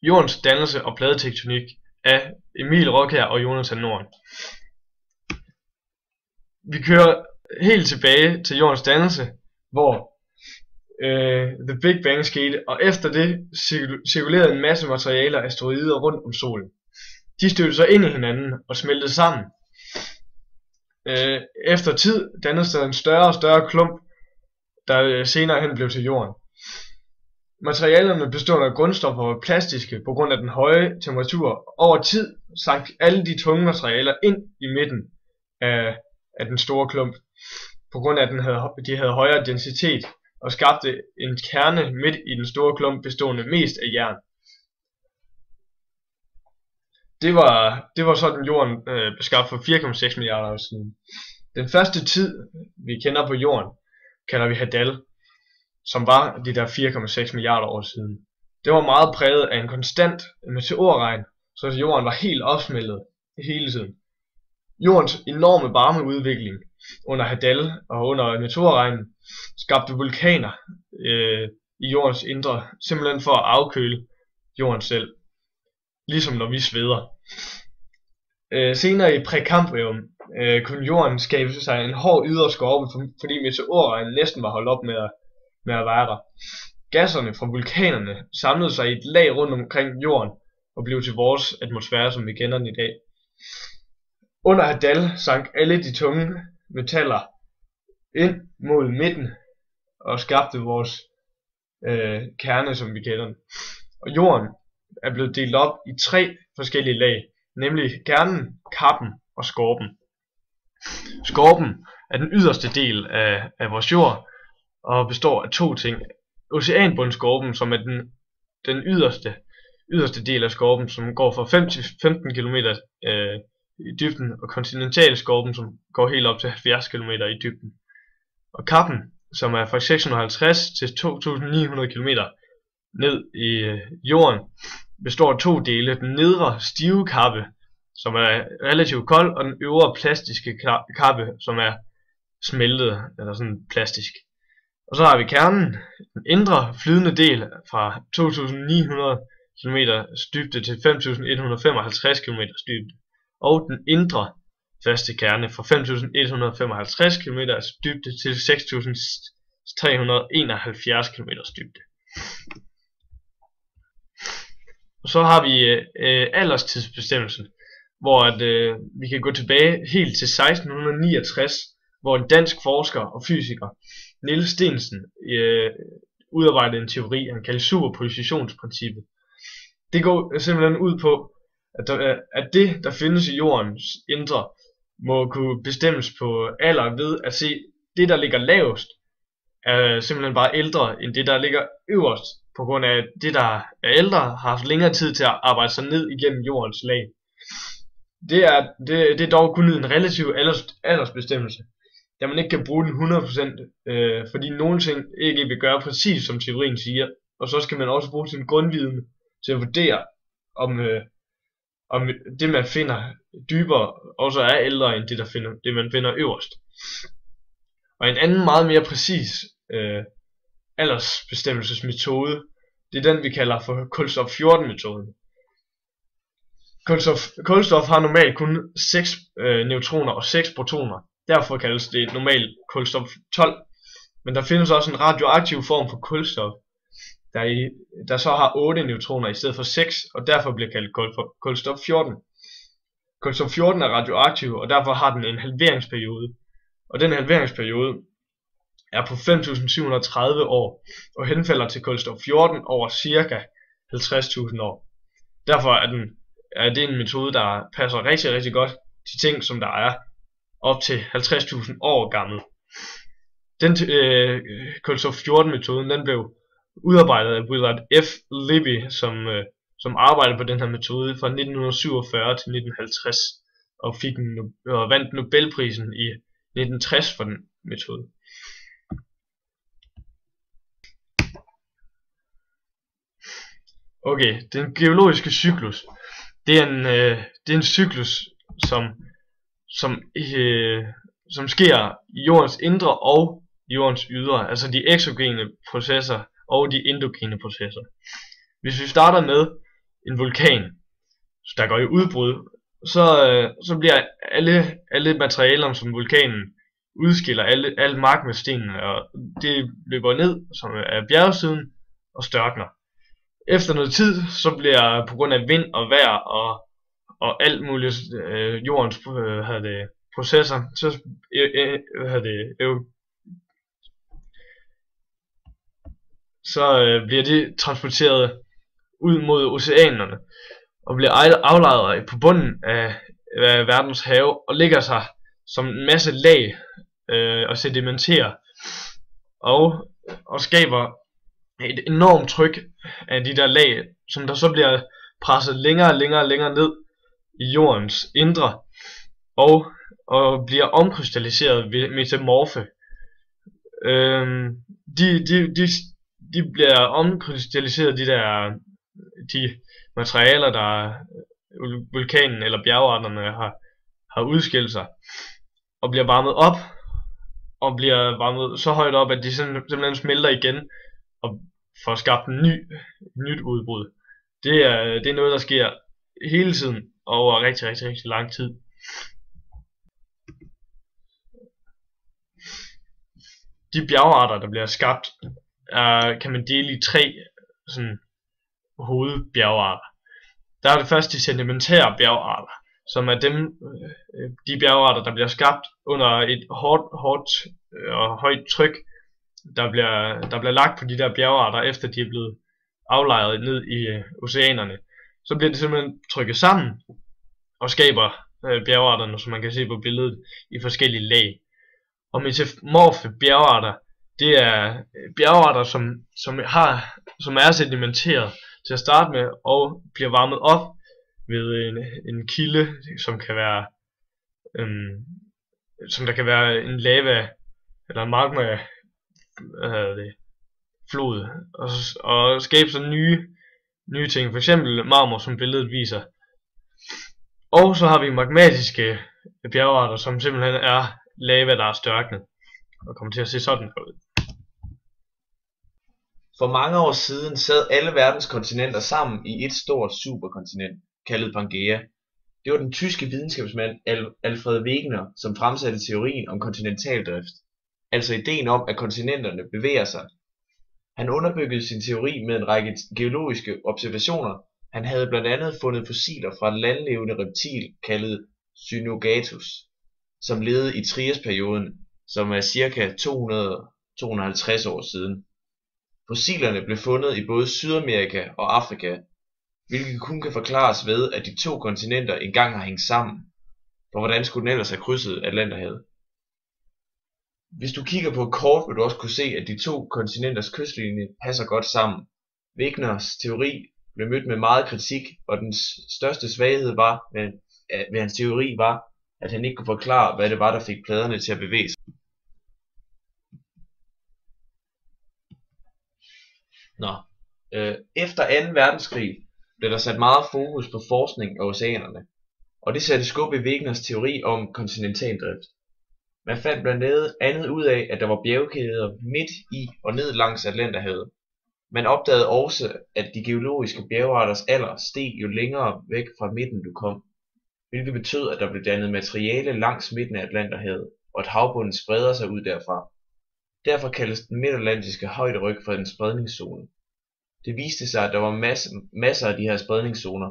Jordens dannelse og pladetektonik af Emil Rockher og Jonathan Norden. Vi kører helt tilbage til jordens dannelse, hvor The Big Bang skete, og efter det cirkulerede en masse materialer og asteroider rundt om solen. De stødte sig ind i hinanden og smeltede sammen. Efter tid dannedes der en større og større klump, der senere hen blev til jorden. Materialerne bestod af grundstoffer og plastiske på grund af den høje temperatur. Over tid sank alle de tunge materialer ind i midten af den store klump, på grund af at de havde højere densitet, og skabte en kerne midt i den store klump bestående mest af jern. Det var sådan jorden blev skabt for 4,6 milliarder år siden. Den første tid vi kender på jorden kalder vi Hadal, som var de der 4,6 milliarder år siden. Det var meget præget af en konstant meteorregn, så jorden var helt opsmeltet hele tiden. Jordens enorme varmeudvikling under Hadal og under meteorregnen skabte vulkaner i jordens indre, simpelthen for at afkøle jorden selv, ligesom når vi sveder. Senere i Prækambrium kunne jorden skabe sig en hård ydre skorpe, fordi meteorregnen næsten var holdt op med at være der. Gasserne fra vulkanerne samlede sig i et lag rundt omkring jorden og blev til vores atmosfære, som vi kender den i dag. Under Hadal sank alle de tunge metaller ind mod midten og skabte vores kerne, som vi kender den. Og jorden er blevet delt op i 3 forskellige lag, nemlig kernen, kappen og skorpen. Skorpen er den yderste del af vores jord og består af 2 ting. Oceanbundskorpen, som er den yderste del af skorpen, som går fra 5 til 15 km i dybden, og kontinentalskorpen, som går helt op til 70 km i dybden. Og kappen, som er fra 650 til 2900 km ned i jorden, består af 2 dele. Den nedre stive kappe, som er relativt kold, og den øvre plastiske kappe, som er smeltet, eller sådan plastisk. Og så har vi kernen, den indre flydende del fra 2900 km dybde til 5155 km dybde, og den indre faste kerne fra 5155 km dybde til 6371 km dybde. Og så har vi alderstidsbestemmelsen, hvor vi kan gå tilbage helt til 1669, hvor en dansk forsker og fysiker, Niels Steensen, udarbejdede en teori, han kaldte superpositionsprincippet. Det går simpelthen ud på, at det, der findes i jordens indre, må kunne bestemmes på alder ved at se, det, der ligger lavest, er simpelthen bare ældre end det, der ligger øverst, på grund af at det, der er ældre, har haft længere tid til at arbejde sig ned igennem jordens lag. Det er dog kun en relativ aldersbestemmelse, da man ikke kan bruge den 100%, fordi nogle ting ikke vil gøre præcis som teorien siger, og så skal man også bruge sin grundviden til at vurdere, om det man finder dybere også er ældre end det man finder øverst. Og en anden meget mere præcis aldersbestemmelsesmetode, det er den vi kalder for kulstof 14 metoden. Kulstof har normalt kun 6 neutroner og 6 protoner. Derfor kaldes det normalt kulstof 12. Men der findes også en radioaktiv form for kulstof, der så har 8 neutroner i stedet for 6, og derfor bliver kaldt kulstof 14. Kulstof 14 er radioaktiv, og derfor har den en halveringsperiode. Og den halveringsperiode er på 5730 år, og henfalder til kulstof 14 over ca. 50.000 år. Derfor er det en metode, der passer rigtig, rigtig godt til ting, som der er op til 50.000 år gammel. Den kulstof 14 metoden, den blev udarbejdet af Willard F. Libby, som arbejdede på den her metode fra 1947 til 1950, og vandt Nobelprisen i 1960 for den metode. Okay, den geologiske cyklus, det er en cyklus, som sker i jordens indre og jordens ydre, altså de eksogene processer og de endogene processer. Hvis vi starter med en vulkan, der går i udbrud, så bliver alle materialer, som vulkanen udskiller, alle magmastenene, og det løber ned som er bjergsiden og størkner. Efter noget tid, så bliver på grund af vind og vejr og alt muligt jordens processer, så bliver de transporteret ud mod oceanerne og bliver aflejret på bunden af verdens have og ligger sig som en masse lag og sedimenterer og skaber et enormt tryk af de der lag, som der så bliver presset længere ned i jordens indre og bliver omkrystalliseret ved metamorfe. De bliver omkrystalliseret, de materialer, der vulkanen eller bjergarterne har udskilt sig, og bliver varmet op, og bliver varmet så højt op, at de simpelthen smelter igen, og får skabt et nyt udbrud. Det er noget, der sker hele tiden, over rigtig lang tid. De bjergarter, der bliver skabt, kan man dele i 3 sådan hovedbjergarter. Der er det først de sedimentære bjergarter, som er de bjergarter, der bliver skabt under et hårdt og højt tryk, der bliver lagt på de der bjergarter, efter de er blevet aflejret ned i oceanerne. Så bliver det simpelthen trykket sammen og skaber bjergarterne, som man kan se på billedet, i forskellige lag. Og metamorfe bjergarter, det er bjergarter, som er sedimenteret til at starte med, og bliver varmet op ved en kilde, som der kan være en lava eller en magma flod, og skabe så nye ting, for eksempel marmor, som billedet viser. Og så har vi magmatiske bjergarter, som simpelthen er lava, der er størknet og kommer til at se sådan ud. For mange år siden sad alle verdens kontinenter sammen i et stort superkontinent, kaldet Pangea. Det var den tyske videnskabsmand Alfred Wegener, som fremsatte teorien om kontinentaldrift, altså ideen om, at kontinenterne bevæger sig. Han underbyggede sin teori med en række geologiske observationer. Han havde blandt andet fundet fossiler fra et landlevende reptil kaldet Cynogatus, som levede i Triasperioden, som er ca. 250 år siden. Fossilerne blev fundet i både Sydamerika og Afrika, hvilket kun kan forklares ved, at de 2 kontinenter engang har hængt sammen, for hvordan skulle den ellers have krydset Atlanterhavet? Hvis du kigger på et kort, vil du også kunne se, at de 2 kontinenters kystlinje passer godt sammen. Wegeners teori blev mødt med meget kritik, og den største svaghed ved hans teori var, at han ikke kunne forklare, hvad det var, der fik pladerne til at bevæge sig. Efter 2. verdenskrig blev der sat meget fokus på forskning af oceanerne, og det satte skub i Wegeners teori om kontinentaldrift. Man fandt blandt andet ud af, at der var bjergkæder midt i og ned langs Atlanterhavet. Man opdagede også, at de geologiske bjergarters alder steg jo længere væk fra midten du kom, hvilket betød, at der blev dannet materiale langs midten af Atlanterhavet, og at havbunden spreder sig ud derfra. Derfor kaldes den midtatlantiske højderyg for en spredningszone. Det viste sig, at der var masser af de her spredningszoner.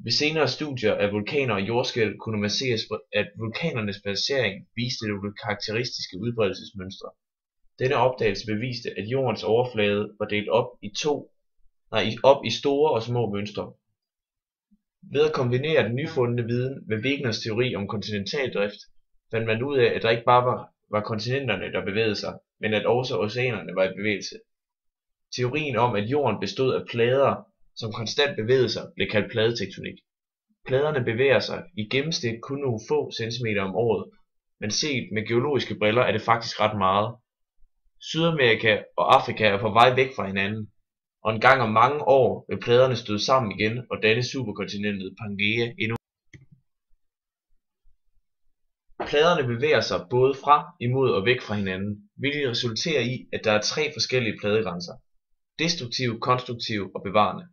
Ved senere studier af vulkaner og jordskælv kunne man se, at vulkanernes placering viste nogle karakteristiske udbredelsesmønstre. Denne opdagelse beviste, at jordens overflade var delt op i store og små mønstre. Ved at kombinere den nyfundne viden med Wegeners teori om kontinentaldrift, fandt man ud af, at der ikke bare var kontinenterne, der bevægede sig, men at også oceanerne var i bevægelse. Teorien om, at jorden bestod af plader, som konstant bevægede sig, blev kaldt pladetektonik. Pladerne bevæger sig i gennemsnit kun nogle få centimeter om året, men set med geologiske briller er det faktisk ret meget. Sydamerika og Afrika er på vej væk fra hinanden, og en gang om mange år vil pladerne støde sammen igen og danne superkontinentet Pangea endnu. Pladerne bevæger sig både fra, imod og væk fra hinanden, hvilket resulterer i, at der er 3 forskellige pladegrænser: destruktiv, konstruktiv og bevarende.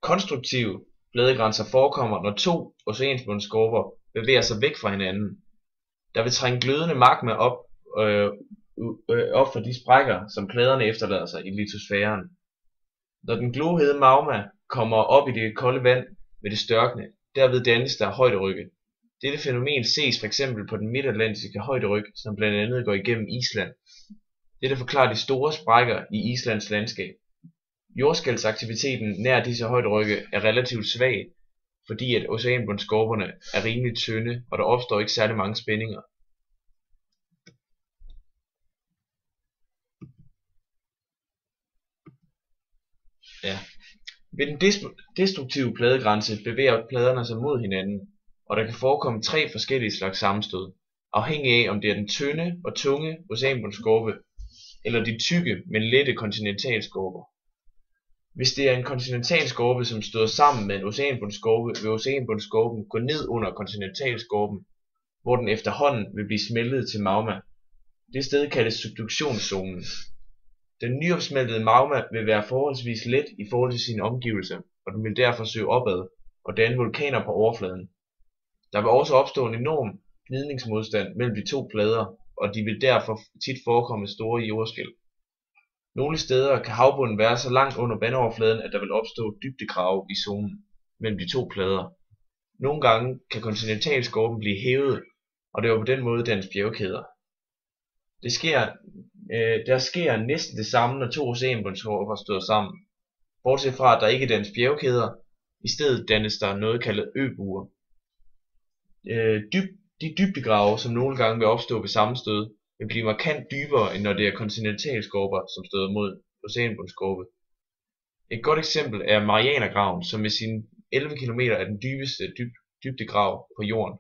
Konstruktive pladegrænser forekommer, når to oceanbundskorper bevæger sig væk fra hinanden. Der vil trænge glødende magma op fra de sprækker, som pladerne efterlader sig i litosfæren. Når den glohede magma kommer op i det kolde vand, vil det størkne. Derved dannes der højderygge. Dette fænomen ses fx på den midtatlantiske højderyg, som blandt andet går igennem Island. Dette forklarer de store sprækker i Islands landskab. Jordskælvsaktiviteten nær disse højderygge er relativt svag, fordi at oceanbundskorperne er rimelig tynde, og der opstår ikke særlig mange spændinger. Ved den destruktive pladegrænse bevæger pladerne sig mod hinanden, og der kan forekomme tre forskellige slags sammenstød, afhængig af om det er den tynde og tunge oceanbundskorpe, eller de tykke, men lette kontinentalskorper. Hvis det er en kontinentalskorpe, som støder sammen med en oceanbundskorpe, vil oceanbundskorpen gå ned under kontinentalskorpen, hvor den efterhånden vil blive smeltet til magma. Det sted kaldes subduktionszonen. Den nyopsmeltede magma vil være forholdsvis let i forhold til sine omgivelser, og den vil derfor søge opad og danne vulkaner på overfladen. Der vil også opstå en enorm gnidningsmodstand mellem de to plader, og de vil derfor tit forekomme store jordskælv. Nogle steder kan havbunden være så langt under vandoverfladen, at der vil opstå dybdegrave i zonen mellem de to plader. Nogle gange kan kontinentalskorpen blive hævet, og det var på den måde dannes bjergkæder. Der sker næsten det samme, når to oceanbundskorper støder sammen. Bortset fra, at der ikke dannes bjergkæder, i stedet dannes der noget kaldet øbuer. De dybdegrave, som nogle gange vil opstå ved sammenstød, vil blive markant dybere, end når det er kontinentalskorper, som støder mod oceanbundskorpe. Et godt eksempel er Marianergraven, som med sine 11 km er den dybeste dybdegrav på jorden.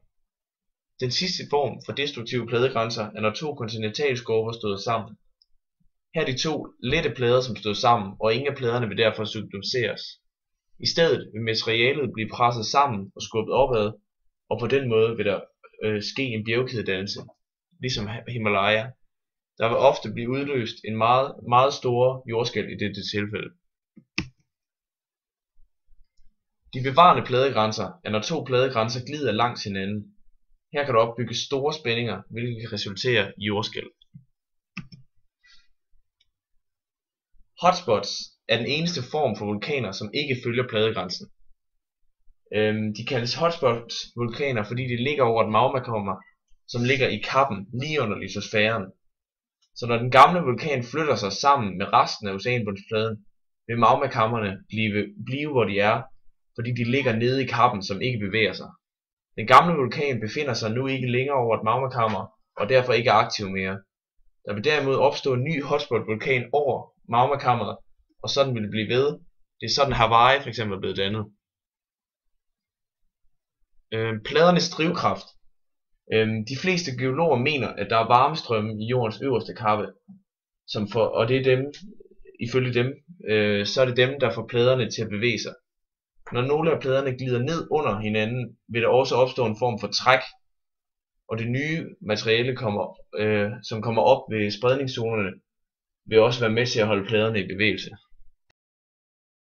Den sidste form for destruktive pladegrænser er, når to kontinentalskorper støder sammen. Her er de to lette plader, som støder sammen, og ingen af pladerne vil derfor subduceres. I stedet vil materialet blive presset sammen og skubbet opad, og på den måde vil der ske en bjergkædedannelse, ligesom Himalaya. Der vil ofte blive udløst en meget store jordskælv i dette tilfælde. De bevarende pladegrænser er, når to pladegrænser glider langs hinanden. Her kan der opbygges store spændinger, hvilket kan resultere i jordskælv. Hotspots er den eneste form for vulkaner, som ikke følger pladegrænsen. De kaldes hotspot-vulkaner, fordi de ligger over et magmakammer, som ligger i kappen lige under litosfæren. Så når den gamle vulkan flytter sig sammen med resten af oceanbundspladen, vil magmakammerne blive hvor de er, fordi de ligger nede i kappen, som ikke bevæger sig. Den gamle vulkan befinder sig nu ikke længere over et magmakammer, og derfor ikke er aktiv mere. Der vil derimod opstå en ny hotspot-vulkan over magmakammeret, og sådan vil det blive ved. Det er sådan Hawaii for eksempel er blevet dannet. Pladernes drivkraft. De fleste geologer mener, at der er varmestrømme i jordens øverste kappe, og det er dem, ifølge dem, så er det dem, der får pladerne til at bevæge sig. Når nogle af pladerne glider ned under hinanden, vil der også opstå en form for træk, og det nye materiale, som kommer op ved spredningszonerne, vil også være med til at holde pladerne i bevægelse.